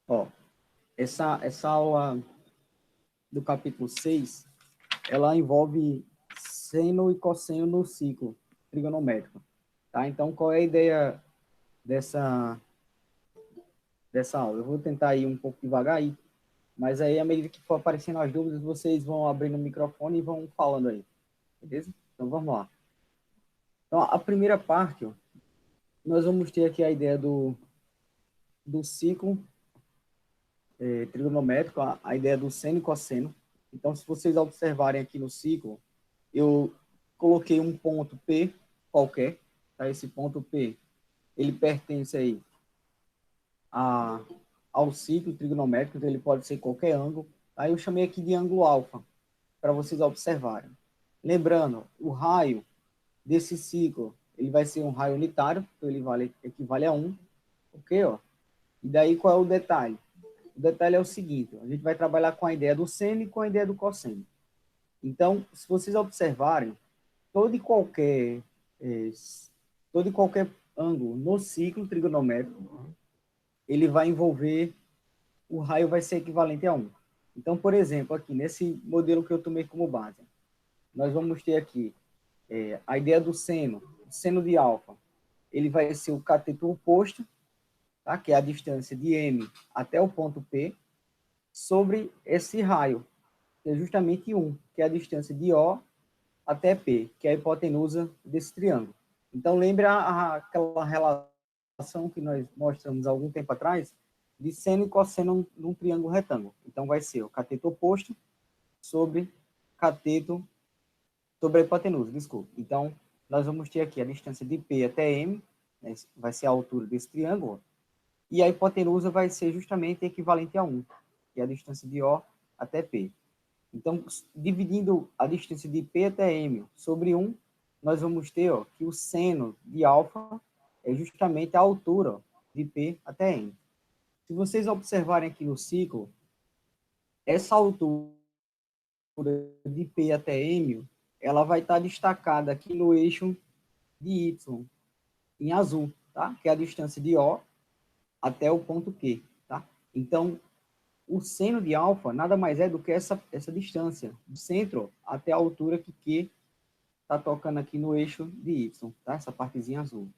Ó, essa aula do capítulo 6, ela envolve seno e cosseno no ciclo trigonométrico, tá? Então, qual é a ideia dessa aula? Eu vou tentar ir um pouco devagar aí, mas aí, à medida que for aparecendo as dúvidas, vocês vão abrindo o microfone e vão falando aí, beleza? Então, vamos lá. Então, a primeira parte, ó, nós vamos ter aqui a ideia do ciclo trigonométrico, a ideia do seno e cosseno. Então, se vocês observarem aqui no ciclo, eu coloquei um ponto P qualquer, tá? Esse ponto P, ele pertence aí ao ciclo trigonométrico, então ele pode ser qualquer ângulo. Aí eu chamei aqui de ângulo alfa, para vocês observarem. Lembrando, o raio desse ciclo, ele vai ser um raio unitário, então ele equivale a 1, ok? Ó? E daí qual é o detalhe? O detalhe é o seguinte, a gente vai trabalhar com a ideia do seno e com a ideia do cosseno. Então, se vocês observarem, todo e qualquer, eh, todo e qualquer ângulo no ciclo trigonométrico, ele vai envolver, o raio vai ser equivalente a 1. Então, por exemplo, aqui nesse modelo que eu tomei como base, nós vamos ter aqui a ideia do seno, o seno de alfa, ele vai ser o cateto oposto, tá? Que é a distância de M até o ponto P, sobre esse raio, que é justamente 1, que é a distância de O até P, que é a hipotenusa desse triângulo. Então, lembra aquela relação que nós mostramos há algum tempo atrás, de seno e cosseno num triângulo retângulo. Então, vai ser o cateto oposto sobre cateto sobre a hipotenusa, desculpa. Então, nós vamos ter aqui a distância de P até M, né, vai ser a altura desse triângulo, e a hipotenusa vai ser justamente equivalente a 1, que é a distância de O até P. Então, dividindo a distância de P até M sobre 1, nós vamos ter ó, que o seno de alfa é justamente a altura ó, de P até M. Se vocês observarem aqui no ciclo, essa altura de P até M, ela vai estar destacada aqui no eixo de Y, em azul, tá? Que é a distância de O até o ponto Q, tá? Então, o seno de alfa nada mais é do que essa distância, do centro até a altura que Q está tocando aqui no eixo de Y, tá? Essa partezinha azul.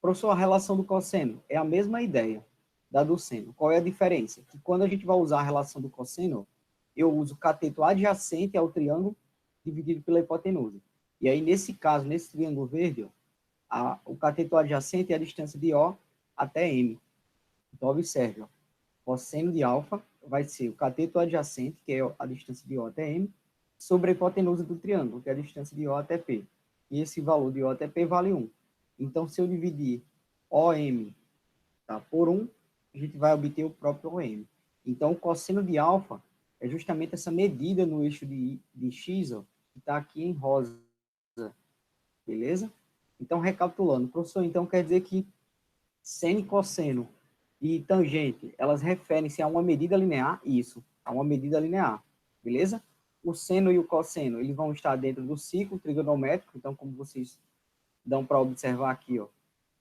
Professor, a relação do cosseno é a mesma ideia da do seno. Qual é a diferença? Que quando a gente vai usar a relação do cosseno, eu uso o cateto adjacente ao triângulo dividido pela hipotenusa. E aí, nesse caso, nesse triângulo verde, ó, o cateto adjacente é a distância de O até M. Então, observe, ó, cosseno de alfa vai ser o cateto adjacente, que é a distância de O até M, sobre a hipotenusa do triângulo, que é a distância de O até P. E esse valor de O até P vale 1. Então, se eu dividir OM, tá, por 1, a gente vai obter o próprio OM. Então, o cosseno de alfa é justamente essa medida no eixo de X, ó, que está aqui em rosa. Beleza? Então, recapitulando, professor, então quer dizer que seno e cosseno e tangente, elas referem-se a uma medida linear? Isso, a uma medida linear. Beleza? O seno e o cosseno, eles vão estar dentro do ciclo trigonométrico, então, como vocês dão para observar aqui, ó,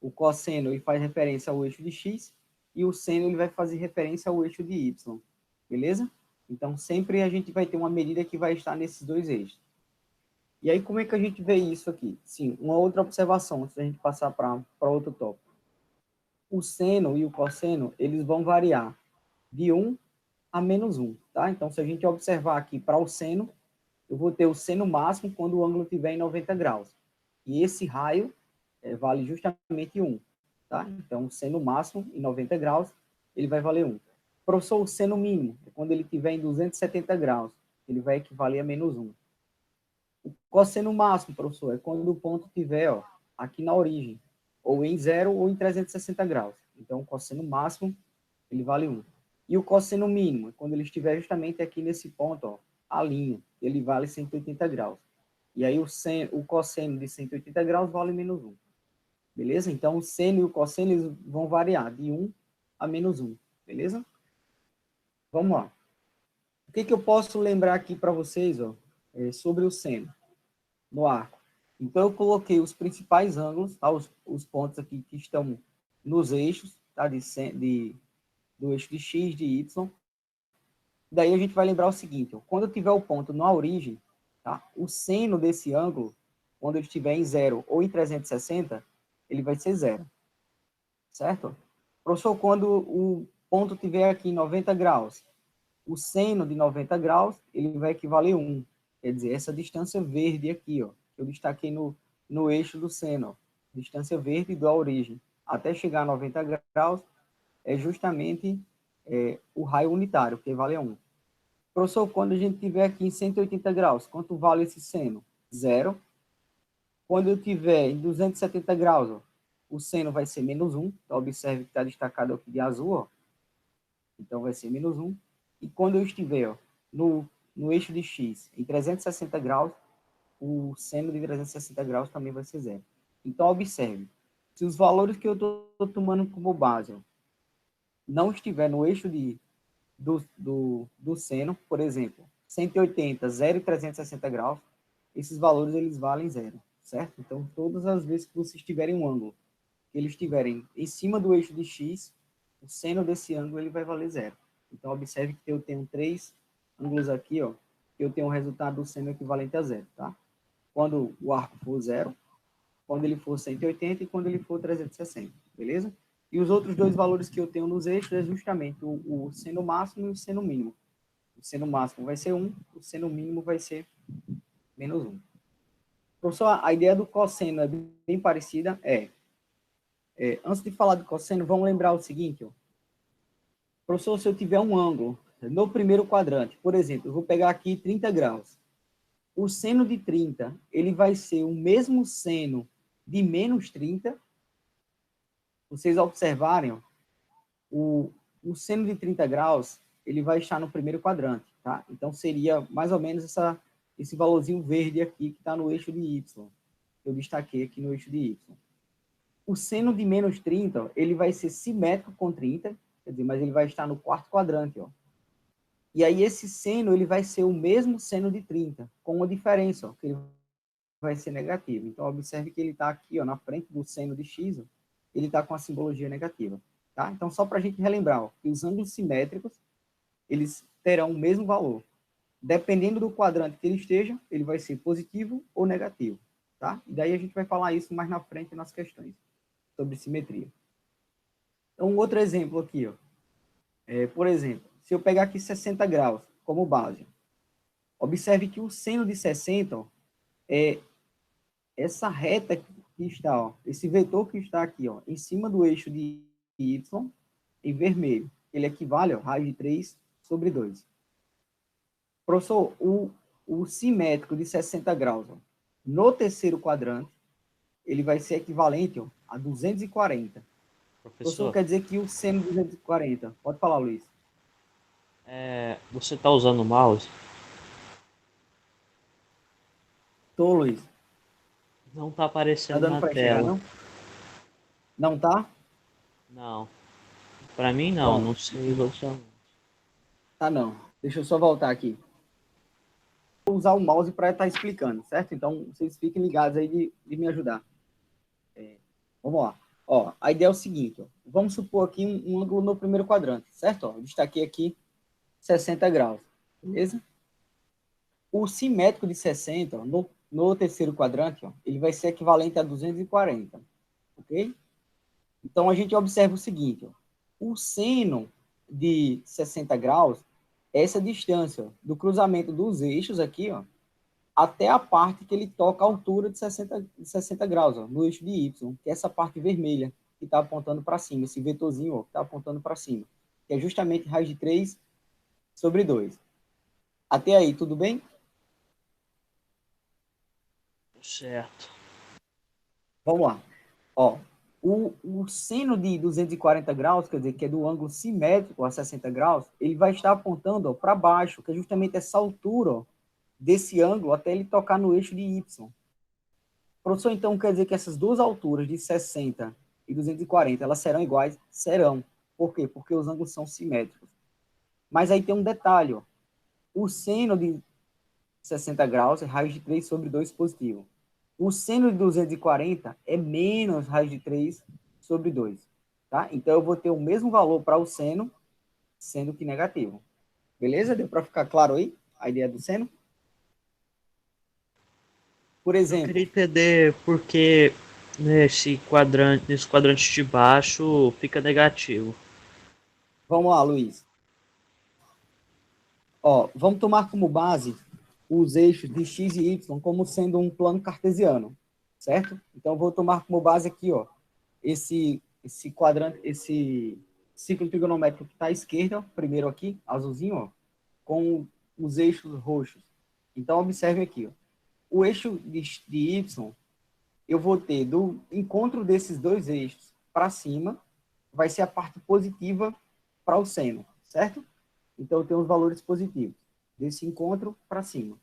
o cosseno ele faz referência ao eixo de x e o seno ele vai fazer referência ao eixo de y. Beleza? Então, sempre a gente vai ter uma medida que vai estar nesses dois eixos. E aí, como é que a gente vê isso aqui? Sim, uma outra observação, antes da gente passar para outro tópico. O seno e o cosseno, eles vão variar de 1 a menos 1, tá? Então, se a gente observar aqui para o seno, eu vou ter o seno máximo quando o ângulo estiver em 90 graus. E esse raio vale justamente 1, tá? Então, o seno máximo em 90 graus, ele vai valer 1. Professor, o seno mínimo é quando ele estiver em 270 graus, ele vai equivaler a menos 1. O cosseno máximo, professor, é quando o ponto estiver ó, aqui na origem, ou em 0 ou em 360 graus. Então, o cosseno máximo, ele vale 1. E o cosseno mínimo, é quando ele estiver justamente aqui nesse ponto, ó, a linha, ele vale 180 graus. E aí o cosseno de 180 graus vale menos 1. Beleza? Então, o seno e o cosseno eles vão variar de 1 a menos 1. Beleza? Vamos lá. O que eu posso lembrar aqui para vocês ó, sobre o seno no arco? Então, eu coloquei os principais ângulos, tá? Os pontos aqui que estão nos eixos tá? de do eixo de x, de y. Daí a gente vai lembrar o seguinte, ó, quando eu tiver o ponto na origem, tá? O seno desse ângulo, quando ele estiver em 0 ou em 360, ele vai ser 0, certo? Professor, quando o ponto estiver aqui em 90 graus, o seno de 90 graus, ele vai equivaler a 1. Quer dizer, essa distância verde aqui, ó, que eu destaquei no eixo do seno, ó, distância verde da origem, até chegar a 90 graus, é justamente o raio unitário, que vale a 1. Professor, quando a gente tiver aqui em 180 graus, quanto vale esse seno? 0. Quando eu tiver em 270 graus, ó, o seno vai ser menos 1. Então, observe que está destacado aqui de azul, ó. Então, vai ser menos 1. E quando eu estiver ó, no eixo de x em 360 graus, o seno de 360 graus também vai ser 0. Então, observe. Se os valores que eu estou tomando como base ó, não estiver no eixo do seno, por exemplo, 180, 0 e 360 graus, esses valores eles valem 0, certo? Então, todas as vezes que vocês tiverem um ângulo, que eles estiverem em cima do eixo de x, o seno desse ângulo ele vai valer 0. Então, observe que eu tenho 3 ângulos aqui, ó, que eu tenho um resultado do seno equivalente a 0, tá? Quando o arco for 0, quando ele for 180 e quando ele for 360, beleza? E os outros dois valores que eu tenho nos eixos é justamente o seno máximo e o seno mínimo. O seno máximo vai ser 1, o seno mínimo vai ser menos 1. Professor, a ideia do cosseno é bem parecida. Antes de falar do cosseno, vamos lembrar o seguinte. Ó. Professor, se eu tiver um ângulo no primeiro quadrante, por exemplo, eu vou pegar aqui 30 graus. O seno de 30, ele vai ser o mesmo seno de menos 30. Vocês observarem, ó, o seno de 30 graus, ele vai estar no primeiro quadrante, tá? Então, seria mais ou menos esse valorzinho verde aqui, que está no eixo de y. Eu destaquei aqui no eixo de y. O seno de menos 30, ó, ele vai ser simétrico com 30, quer dizer, mas ele vai estar no quarto quadrante, ó. E aí, esse seno, ele vai ser o mesmo seno de 30, com uma diferença, ó, que ele vai ser negativo. Então, observe que ele está aqui, ó, na frente do seno de x, ó, ele está com a simbologia negativa. Tá? Então, só para a gente relembrar, ó, que os ângulos simétricos, eles terão o mesmo valor. Dependendo do quadrante que ele esteja, ele vai ser positivo ou negativo. Tá? E daí a gente vai falar isso mais na frente nas questões sobre simetria. Então, um outro exemplo aqui. Ó. Por exemplo, se eu pegar aqui 60 graus como base, observe que o seno de 60 ó, é essa reta que está, ó, esse vetor que está aqui, ó, em cima do eixo de y, em vermelho. Ele equivale a raiz de 3 sobre 2. Professor, o simétrico de 60 graus, ó, no terceiro quadrante, ele vai ser equivalente ó, a 240. Professor, quer dizer que o seno de 240. Pode falar, Luiz. Você está usando o mouse? Tô, Luiz. Não está Tá aparecendo dando na para enxergar, tela. não? Não tá? Não. Para mim, não. Pronto. Não sei você. Tá, não. Deixa eu só voltar aqui. Vou usar o mouse para estar explicando, certo? Então, vocês fiquem ligados aí de me ajudar. Vamos lá. Ó, a ideia é o seguinte, ó. Vamos supor aqui um ângulo no primeiro quadrante, certo? Ó, eu destaquei aqui 60 graus, beleza? O simétrico de 60, ó, no terceiro quadrante, ó, ele vai ser equivalente a 240, ok? Então, a gente observa o seguinte, ó, o seno de 60 graus é essa distância ó, do cruzamento dos eixos aqui, ó, até a parte que ele toca a altura de 60 graus, ó, no eixo de Y, que é essa parte vermelha que está apontando para cima, esse vetorzinho ó, que está apontando para cima, que é justamente raiz de 3 sobre 2. Até aí, tudo bem? Certo. Vamos lá. Ó, o seno de 240 graus, quer dizer, que é do ângulo simétrico a 60 graus, ele vai estar apontando para baixo, que é justamente essa altura ó, desse ângulo até ele tocar no eixo de Y. Professor, então quer dizer que essas duas alturas de 60 e 240, elas serão iguais? Serão. Por quê? Porque os ângulos são simétricos. Mas aí tem um detalhe, ó. O seno de 60 graus é raiz de 3 sobre 2 positivo. O seno de 240 é menos raiz de 3 sobre 2. Tá? Então, eu vou ter o mesmo valor para o seno sendo que negativo. Beleza? Deu para ficar claro aí a ideia do seno? Por Eu queria exemplo, entender por que nesse quadrante de baixo fica negativo. vamos lá, Luiz. Ó, vamos tomar como base os eixos de x e y como sendo um plano cartesiano, certo? Então, eu vou tomar como base aqui, ó, esse quadrante, esse ciclo trigonométrico que está à esquerda, primeiro aqui, azulzinho, ó, com os eixos roxos. Então, observe aqui, ó, o eixo de y, eu vou ter do encontro desses dois eixos para cima, vai ser a parte positiva para o seno, certo? Então, eu tenho os valores positivos desse encontro para cima.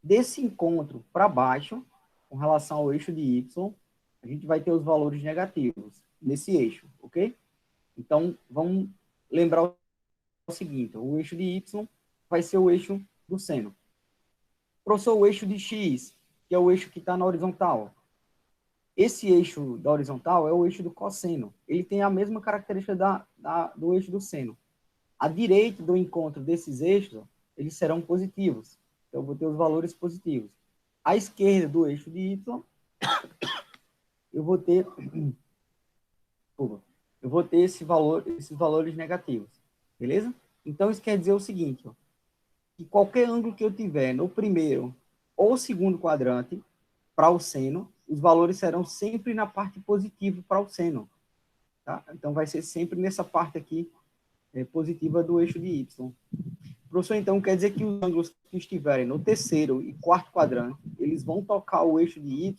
Desse encontro para baixo, com relação ao eixo de y, a gente vai ter os valores negativos nesse eixo, ok? Então, vamos lembrar o seguinte, o eixo de y vai ser o eixo do seno. Professor, o eixo de x, que é o eixo que está na horizontal. Esse eixo da horizontal é o eixo do cosseno. Ele tem a mesma característica do eixo do seno. À direita do encontro desses eixos, ó, eles serão positivos. Então, eu vou ter os valores positivos. À esquerda do eixo de y, eu vou ter, esses valores negativos. Beleza? Então, isso quer dizer o seguinte, ó, que qualquer ângulo que eu tiver no primeiro ou segundo quadrante, para o seno, os valores serão sempre na parte positiva para o seno. Tá? Então, vai ser sempre nessa parte aqui positiva do eixo de y. Professor, então quer dizer que os ângulos que estiverem no terceiro e quarto quadrante, eles vão tocar o eixo de y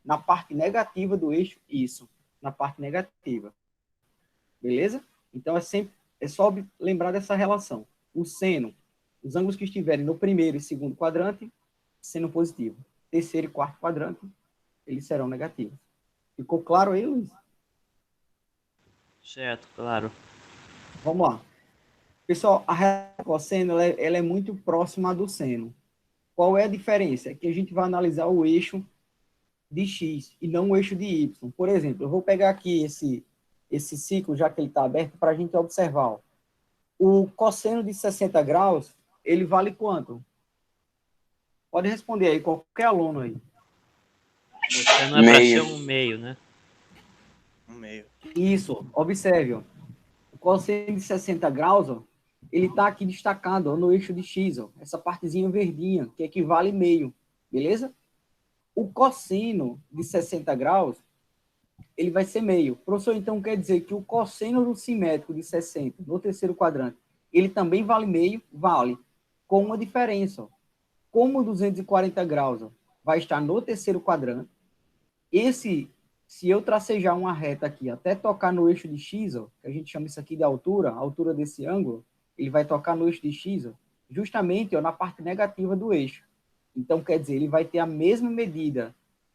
na parte negativa do eixo, isso, na parte negativa. Beleza? Então é só lembrar dessa relação. O seno, os ângulos que estiverem no primeiro e segundo quadrante, seno positivo. Terceiro e quarto quadrante, eles serão negativos. Ficou claro aí, Luiz? Certo, claro. Vamos lá. Pessoal, a reta cosseno ela é muito próxima do seno. Qual é a diferença? É que a gente vai analisar o eixo de x e não o eixo de y. Por exemplo, eu vou pegar aqui esse ciclo, já que ele está aberto, para a gente observar. Ó. O cosseno de 60 graus, ele vale quanto? Pode responder aí, qualquer aluno aí. Você não é para ser um meio, né? Um meio. Isso, observe. Ó. O cosseno de 60 graus, ó, ele está aqui destacado ó, no eixo de x, ó, essa partezinha verdinha, que equivale meio, beleza? O cosseno de 60 graus, ele vai ser meio. Professor, então quer dizer que o cosseno do simétrico de 60, no terceiro quadrante, ele também vale meio? Vale. Com uma diferença. Ó. Como 240 graus ó, vai estar no terceiro quadrante, se eu tracejar uma reta aqui até tocar no eixo de x, ó, que a gente chama isso aqui de altura, a altura desse ângulo, ele vai tocar no eixo de x, ó, justamente ó, na parte negativa do eixo. Então, quer dizer, ele vai ter a mesma medida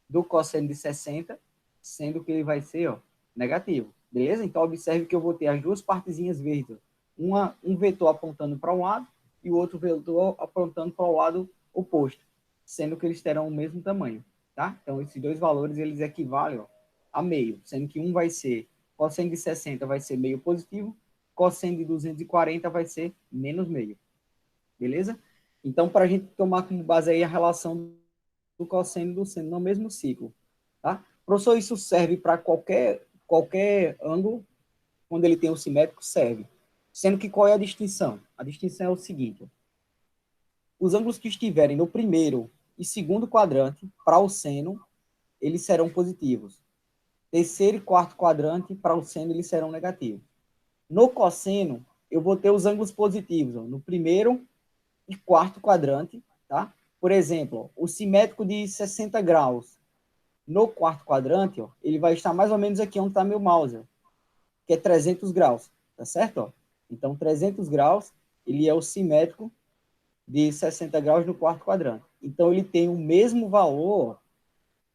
do cosseno de 60, sendo que ele vai ser ó, negativo. Beleza? Então, observe que eu vou ter as duas partezinhas verdes. Um vetor apontando para um lado e o outro vetor apontando para o lado oposto, sendo que eles terão o mesmo tamanho. Tá? Então, esses dois valores, eles equivalem ó, a meio, sendo que um vai ser, cosseno de 60 vai ser meio positivo, cosseno de 240 vai ser menos meio. Beleza? Então, para a gente tomar como base aí a relação do cosseno e do seno no mesmo ciclo. Tá? Professor, isso serve para qualquer ângulo, quando ele tem o simétrico, serve. Sendo que qual é a distinção? A distinção é o seguinte, ó. Os ângulos que estiverem no primeiro e segundo quadrante, para o seno, eles serão positivos. Terceiro e quarto quadrante, para o seno, eles serão negativos. No cosseno, eu vou ter os ângulos positivos, ó, no primeiro e quarto quadrante, tá? Por exemplo, ó, o simétrico de 60 graus no quarto quadrante, ó, ele vai estar mais ou menos aqui onde está meu mouse, ó, que é 300 graus, tá certo? Ó? Então, 300 graus, ele é o simétrico de 60 graus no quarto quadrante. Então, ele tem o mesmo valor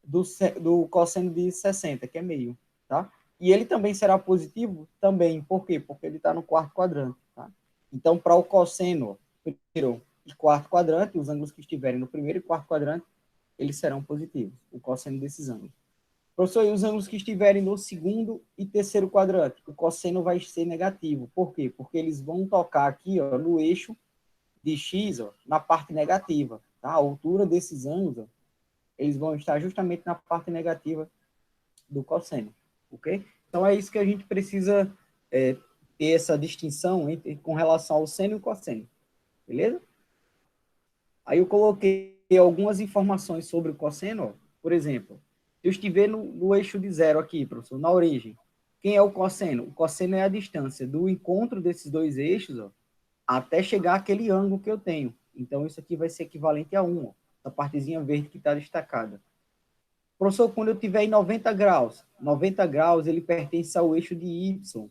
do cosseno de 60, que é meio, tá? E ele também será positivo? Também. Por quê? Porque ele está no quarto quadrante, tá? Então, para o cosseno primeiro e quarto quadrante, os ângulos que estiverem no primeiro e quarto quadrante, eles serão positivos, o cosseno desses ângulos. Professor, e os ângulos que estiverem no segundo e terceiro quadrante? O cosseno vai ser negativo. Por quê? Porque eles vão tocar aqui, ó, no eixo de x, ó, na parte negativa. Tá? A altura desses ângulos, ó, eles vão estar justamente na parte negativa do cosseno. Ok? Então, é isso que a gente precisa ter essa distinção com relação ao seno e o cosseno. Beleza? Aí eu coloquei algumas informações sobre o cosseno. Ó. Por exemplo, se eu estiver no eixo de zero aqui, professor, na origem, quem é o cosseno? O cosseno é a distância do encontro desses dois eixos, ó, até chegar àquele ângulo que eu tenho. Então, isso aqui vai ser equivalente a 1, ó, essa partezinha verde que está destacada. Professor, quando eu estiver em 90 graus ele pertence ao eixo de y.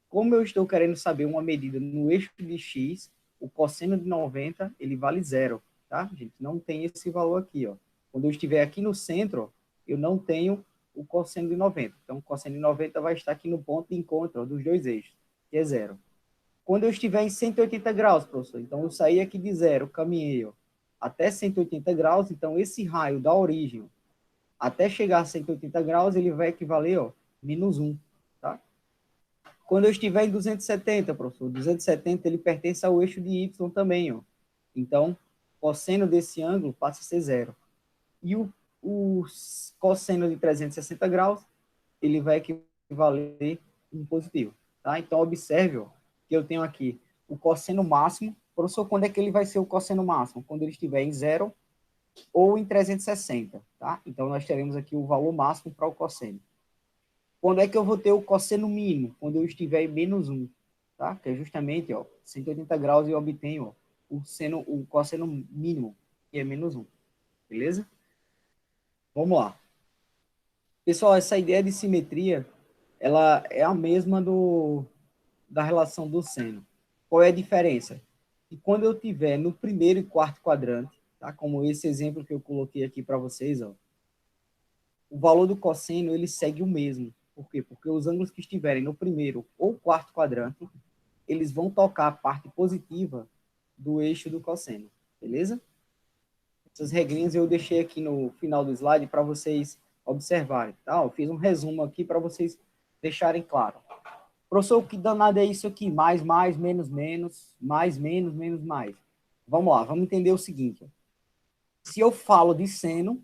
Como eu estou querendo saber uma medida no eixo de x, o cosseno de 90, ele vale zero, tá? A gente não tem esse valor aqui, ó. Quando eu estiver aqui no centro, ó, eu não tenho o cosseno de 90. Então, o cosseno de 90 vai estar aqui no ponto de encontro, ó, dos dois eixos, que é zero. Quando eu estiver em 180 graus, professor, então eu saí aqui de zero, caminhei, ó, até 180 graus, então esse raio da origem, ó, até chegar a 180 graus, ele vai equivaler, ó, menos 1, tá? Quando eu estiver em 270, professor, 270 ele pertence ao eixo de y também, ó. Então, cosseno desse ângulo passa a ser zero. E o cosseno de 360 graus, ele vai equivaler em positivo, tá? Então, observe, ó, que eu tenho aqui o cosseno máximo. Professor, quando é que ele vai ser o cosseno máximo? Quando ele estiver em zero ou em 360, tá? Então, nós teremos aqui o valor máximo para o cosseno. Quando é que eu vou ter o cosseno mínimo? Quando eu estiver em menos 1, tá? Que é justamente, ó, 180 graus e eu obtenho, ó, o cosseno mínimo, que é menos 1. Beleza? Vamos lá. Pessoal, essa ideia de simetria, ela é a mesma da relação do seno. Qual é a diferença? E quando eu tiver no primeiro e quarto quadrante, tá? Como esse exemplo que eu coloquei aqui para vocês, ó, o valor do cosseno ele segue o mesmo. Por quê? Porque os ângulos que estiverem no primeiro ou quarto quadrante, eles vão tocar a parte positiva do eixo do cosseno. Beleza? Essas regrinhas eu deixei aqui no final do slide para vocês observarem. Tá? Eu fiz um resumo aqui para vocês deixarem claro. Professor, o que danado é isso aqui? Mais, menos, menos, mais, menos, mais. Vamos lá, vamos entender o seguinte. Se eu falo de seno,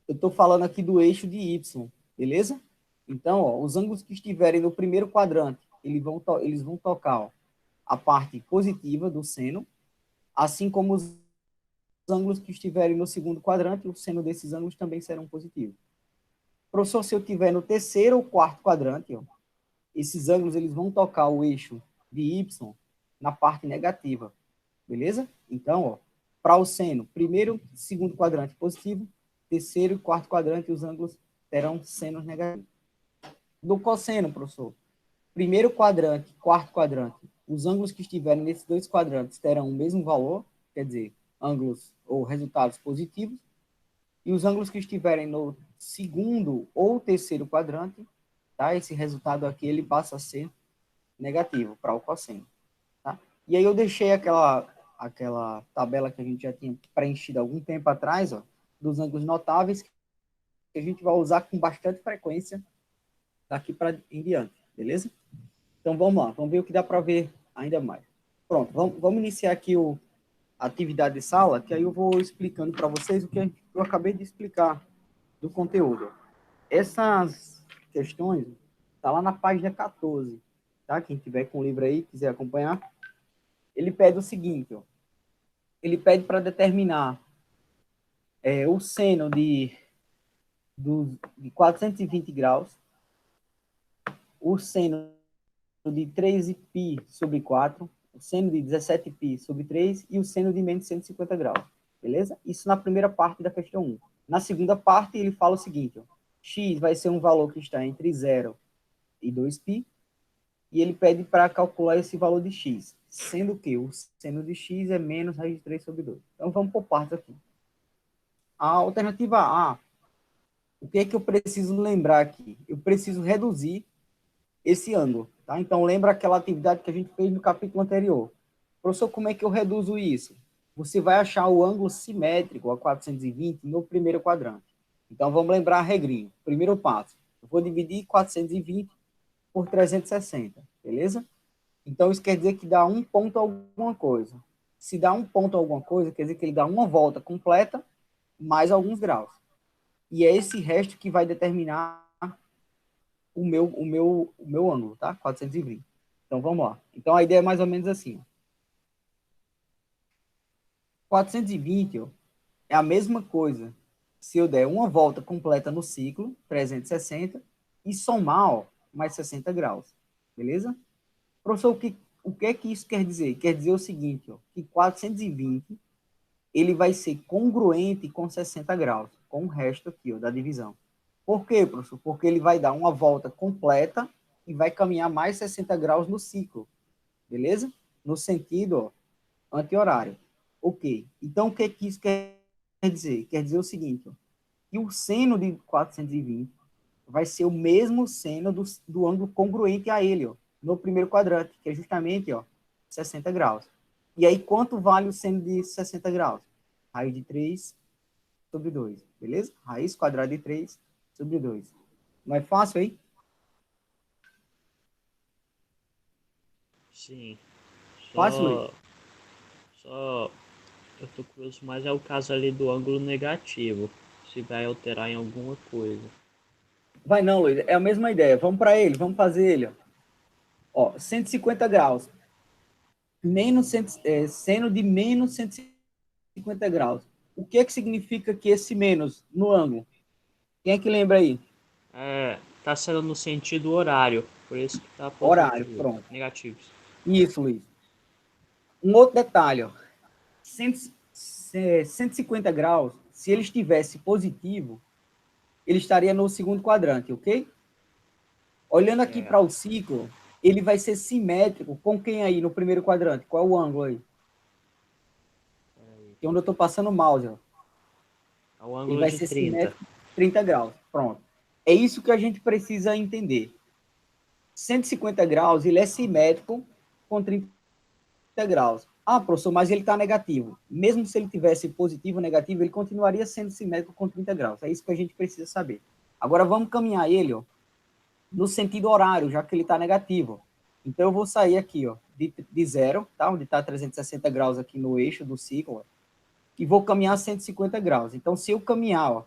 eu estou falando aqui do eixo de y, beleza? Então, ó, os ângulos que estiverem no primeiro quadrante, eles vão tocar, ó, a parte positiva do seno, assim como os ângulos que estiverem no segundo quadrante, o seno desses ângulos também serão positivos. Professor, se eu estiver no terceiro ou quarto quadrante, ó, esses ângulos eles vão tocar o eixo de y na parte negativa, beleza? Então, ó, para o seno, primeiro e segundo quadrante positivo, terceiro e quarto quadrante, os ângulos terão senos negativos. Do cosseno, professor, primeiro quadrante, quarto quadrante, os ângulos que estiverem nesses dois quadrantes terão o mesmo valor, quer dizer, ângulos ou resultados positivos, e os ângulos que estiverem no segundo ou terceiro quadrante, tá? Esse resultado aqui ele passa a ser negativo para o cosseno, tá? E aí eu deixei aquela tabela que a gente já tinha preenchido há algum tempo atrás, ó, dos ângulos notáveis, que a gente vai usar com bastante frequência daqui para em diante, beleza? Então vamos lá, vamos ver o que dá para ver ainda mais. Pronto, vamos iniciar aqui a atividade de sala, que aí eu vou explicando para vocês o que eu acabei de explicar do conteúdo. Essas questões tá lá na página 14, tá? Quem tiver com o livro aí, quiser acompanhar, ele pede o seguinte, ó, ele pede para determinar o seno de 420 graus, o seno de 13π sobre 4, o seno de 17π sobre 3 e o seno de menos 150 graus. Beleza? Isso na primeira parte da questão 1. Na segunda parte, ele fala o seguinte, ó, x vai ser um valor que está entre 0 e 2π, e ele pede para calcular esse valor de x, sendo que o seno de x é menos raiz de 3 sobre 2. Então, vamos por partes aqui. A alternativa A, o que é que eu preciso lembrar aqui? Eu preciso reduzir esse ângulo, tá? Então, lembra aquela atividade que a gente fez no capítulo anterior. Professor, como é que eu reduzo isso? Você vai achar o ângulo simétrico a 420 no primeiro quadrante. Então, vamos lembrar a regrinha. Primeiro passo, eu vou dividir 420 por 360, beleza? Então, isso quer dizer que dá um ponto alguma coisa. Se dá um ponto alguma coisa, quer dizer que ele dá uma volta completa, mais alguns graus. E é esse resto que vai determinar o meu ângulo, tá? 420. Então, vamos lá. Então, a ideia é mais ou menos assim. 420, ó, é a mesma coisa se eu der uma volta completa no ciclo, 360, e somar, ó, mais 60 graus. Beleza? Professor, o que é que isso quer dizer? Quer dizer o seguinte, ó, que 420 ele vai ser congruente com 60 graus, com o resto aqui, ó, da divisão. Por quê, professor? Porque ele vai dar uma volta completa e vai caminhar mais 60 graus no ciclo, beleza? No sentido, ó, anti-horário. Ok. Então, o que é que isso quer dizer? Quer dizer o seguinte, ó, que o seno de 420 vai ser o mesmo seno do ângulo congruente a ele, ó, no primeiro quadrante, que é justamente, ó, 60 graus. E aí, quanto vale o seno de 60 graus? Raiz de 3 sobre 2, beleza? Raiz quadrada de 3 sobre 2. Não é fácil aí? Sim. Fácil, Luiz? Só eu tô curioso, mas é o caso ali do ângulo negativo. Se vai alterar em alguma coisa. Vai não, Luiz. É a mesma ideia. Vamos para ele, vamos fazer ele. Ó, 150 graus. Seno de menos 150 graus. O que é que significa que esse menos no ângulo? Quem é que lembra aí? Tá sendo no sentido horário, por isso que tá Horário, positivo, pronto. negativos. Isso, Luiz. Um outro detalhe, ó. 150 graus, se ele estivesse positivo, ele estaria no segundo quadrante, ok? Olhando aqui para o ciclo, ele vai ser simétrico com quem aí no primeiro quadrante? Qual é o ângulo aí? Que é onde eu estou passando o mouse, ó. É o Ele ângulo vai de ser 30. simétrico 30 graus. Pronto. É isso que a gente precisa entender. 150 graus, ele é simétrico com 30 graus. Ah, professor, mas ele está negativo. Mesmo se ele tivesse positivo ou negativo, ele continuaria sendo simétrico com 30 graus. É isso que a gente precisa saber. Agora, vamos caminhar ele, ó, no sentido horário, já que ele está negativo. Então, eu vou sair aqui, ó, de zero, tá? Onde está 360 graus aqui no eixo do ciclo, ó, e vou caminhar 150 graus. Então, se eu caminhar, ó,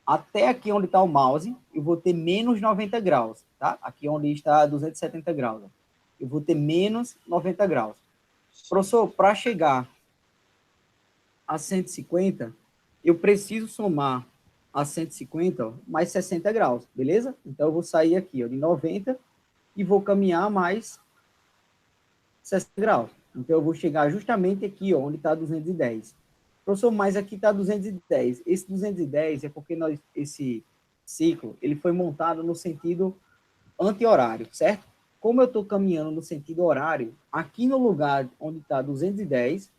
até aqui onde está o mouse, eu vou ter menos 90 graus, tá? Aqui onde está 270 graus, ó, eu vou ter menos 90 graus. Professor, para chegar a 150, eu preciso somar a 150, ó, mais 60 graus, beleza? Então, eu vou sair aqui, ó, de 90 e vou caminhar mais 60 graus. Então, eu vou chegar justamente aqui, ó, onde está 210. Professor, mas aqui está 210. Esse 210 é porque esse ciclo ele foi montado no sentido anti-horário, certo? Como eu estou caminhando no sentido horário, aqui no lugar onde está 210,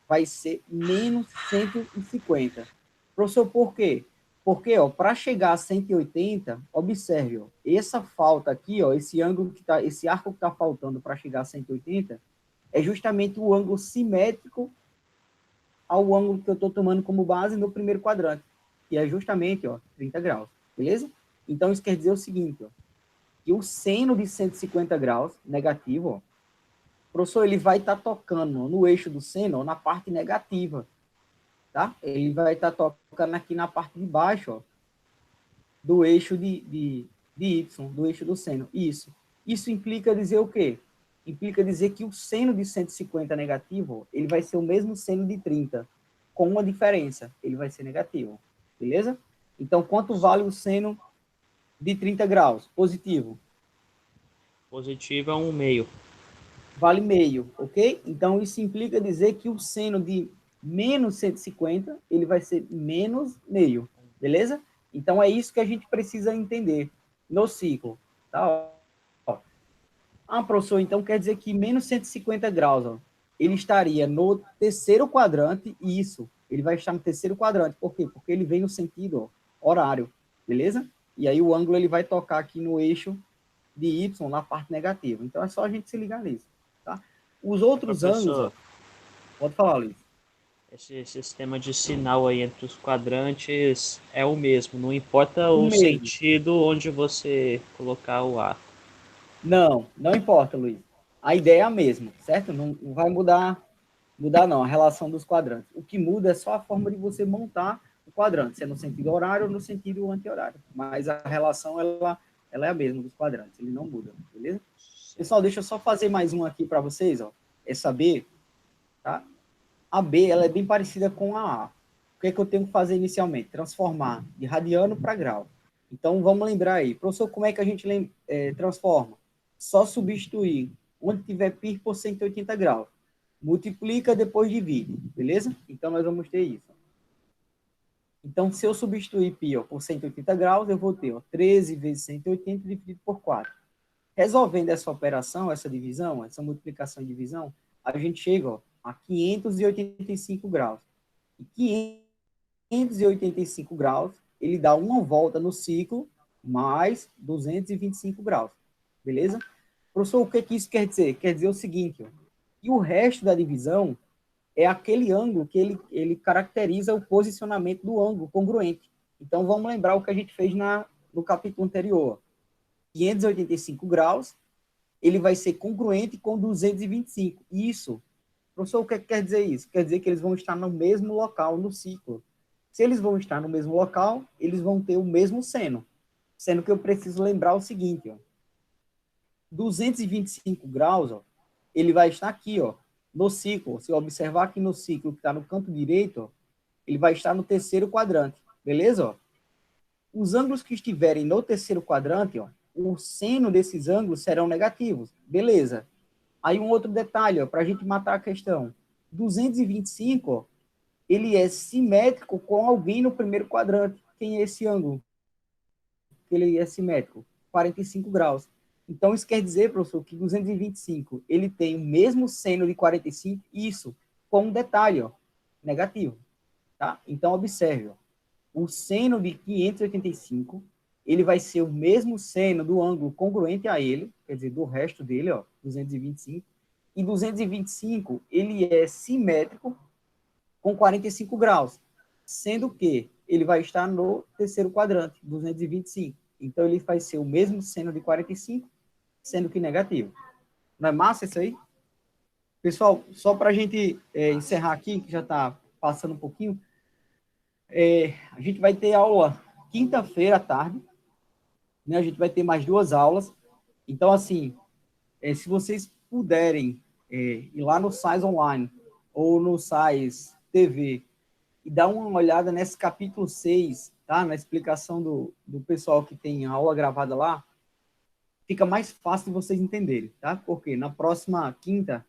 vai ser menos 150. Professor, por quê? Porque, ó, para chegar a 180, observe, ó, essa falta aqui, ó, esse ângulo que tá, esse arco que está faltando para chegar a 180, é justamente o ângulo simétrico ao ângulo que eu estou tomando como base no primeiro quadrante, que é justamente, ó, 30 graus, beleza? Então, isso quer dizer o seguinte, ó, que o seno de 150 graus, negativo, ó, professor, ele vai estar tocando no eixo do seno, ó, na parte negativa, tá? Ele vai estar tocando aqui na parte de baixo, ó, do eixo de Y, do eixo do seno. Isso. Isso implica dizer o quê? Implica dizer que o seno de 150 negativo, ele vai ser o mesmo seno de 30, com uma diferença, ele vai ser negativo, beleza? Então, quanto vale o seno de 30 graus? Positivo. Positivo é 1/2. Vale meio, ok? Então, isso implica dizer que o seno de menos 150, ele vai ser menos meio, beleza? Então, é isso que a gente precisa entender no ciclo, tá? Ó. Ah, professor, então quer dizer que menos 150 graus, ó, ele estaria no terceiro quadrante, isso, ele vai estar no terceiro quadrante, por quê? Porque ele vem no sentido, ó, horário, beleza? E aí o ângulo ele vai tocar aqui no eixo de Y, na parte negativa. Então, é só a gente se ligar nisso, tá? Os outros ângulos, ó, Professor, pode falar, Luiz. Esse sistema de sinal aí entre os quadrantes é o mesmo, não importa O o mesmo. sentido onde você colocar o arco. Não importa, Luiz. A ideia é a mesma, certo? Não vai mudar não, a relação dos quadrantes. O que muda é só a forma de você montar o quadrante, se é no sentido horário ou no sentido anti-horário. Mas a relação, ela é a mesma dos quadrantes, ele não muda, beleza? Pessoal, deixa eu só fazer mais um aqui para vocês, ó. Essa B, tá? A B, ela é bem parecida com a A. O que é que eu tenho que fazer inicialmente? Transformar de radiano para grau. Então, vamos lembrar aí. Professor, como é que a gente transforma? Só substituir onde tiver π por 180 graus. Multiplica, depois divide, beleza? Então, nós vamos ter isso. Então, se eu substituir π por 180 graus, eu vou ter 13 vezes 180 dividido por 4. Resolvendo essa operação, essa divisão, essa multiplicação e divisão, a gente chega a 585 graus. E 585 graus, ele dá uma volta no ciclo mais 225 graus. Beleza? Professor, o que isso quer dizer? Quer dizer o seguinte, ó, e o resto da divisão é aquele ângulo que ele caracteriza o posicionamento do ângulo congruente. Então, vamos lembrar o que a gente fez no capítulo anterior. 585 graus, ele vai ser congruente com 225. Isso. Professor, o que quer dizer isso? Quer dizer que eles vão estar no mesmo local no ciclo. Se eles vão estar no mesmo local, eles vão ter o mesmo seno. Sendo que eu preciso lembrar o seguinte, ó. 225 graus, ó, ele vai estar aqui, ó, no ciclo. Se eu observar aqui no ciclo que está no canto direito, ó, ele vai estar no terceiro quadrante. Beleza? Ó? Os ângulos que estiverem no terceiro quadrante, ó, o seno desses ângulos serão negativos. Beleza. Aí um outro detalhe, para a gente matar a questão. 225, ó, ele é simétrico com alguém no primeiro quadrante. Quem é esse ângulo? Ele é simétrico. 45 graus. Então, isso quer dizer, professor, que 225, ele tem o mesmo seno de 45, isso, com um detalhe, ó, negativo. Tá? Então, observe, ó, o seno de 585, ele vai ser o mesmo seno do ângulo congruente a ele, quer dizer, do resto dele, ó, 225, e 225, ele é simétrico com 45 graus, sendo que ele vai estar no terceiro quadrante, 225. Então, ele vai ser o mesmo seno de 45, sendo que negativo. Não é massa isso aí? Pessoal, só para a gente encerrar aqui, que já está passando um pouquinho, a gente vai ter aula quinta-feira à tarde, né? A gente vai ter mais 2 aulas. Então, assim, se vocês puderem ir lá no SAIS Online ou no SAIS TV e dar uma olhada nesse capítulo 6, tá? Na explicação do pessoal que tem a aula gravada lá, fica mais fácil de vocês entenderem, tá? Porque na próxima quinta,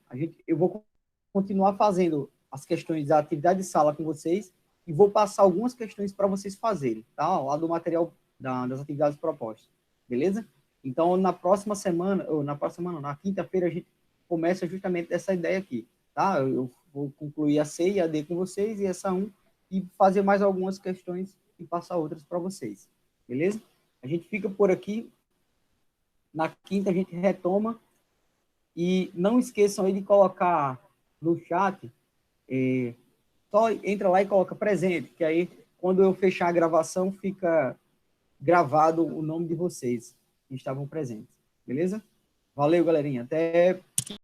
eu vou continuar fazendo as questões da atividade de sala com vocês e vou passar algumas questões para vocês fazerem, tá? Lá do material das atividades propostas, beleza? Então, na quinta-feira, a gente começa justamente dessa ideia aqui, tá? Eu vou concluir a C e a D com vocês e essa 1 e fazer mais algumas questões e passar outras para vocês, beleza? A gente fica por aqui. Na quinta a gente retoma e não esqueçam aí de colocar no chat, só entra lá e coloca presente, que aí quando eu fechar a gravação fica gravado o nome de vocês que estavam presentes, beleza? Valeu, galerinha, até